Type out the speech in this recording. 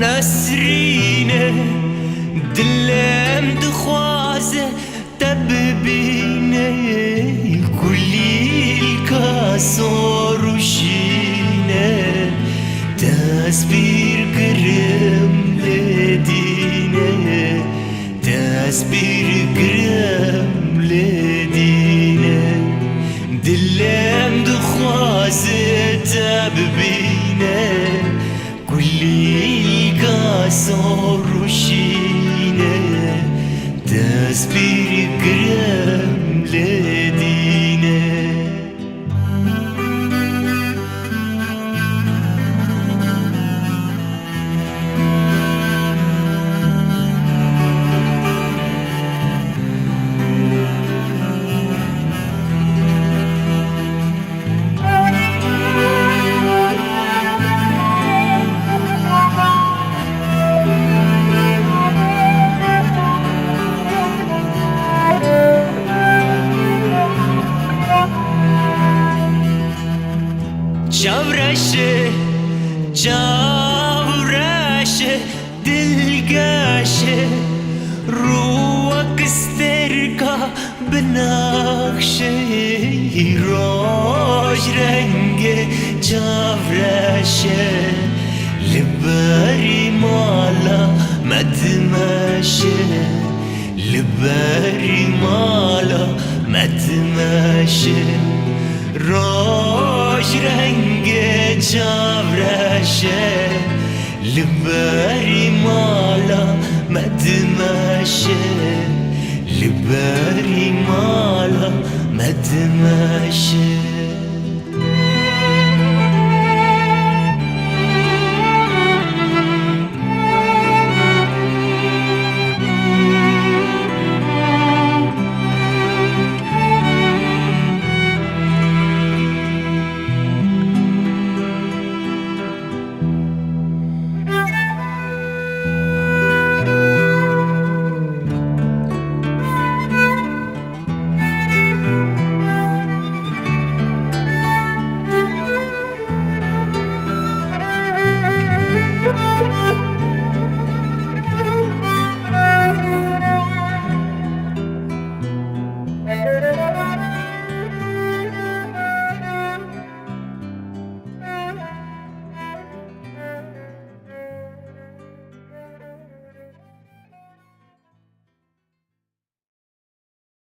نسرینه دلم دخوازه تببینه کلی الکاسو روشینه تصویر گرم لدینه تصویر گرم لدینه دلم دخوازه تببینه کلی الکاسو روشینه تصویر گرم لدینه چاورشه چاورشه دلگاشه روك استرقى بناقشه روج رنگ چاورشه لباري مالا مدمشه لباري مالا مدمشه روش رنگ چاورشه لباري مالا مدمشه لباري مالا مدمشه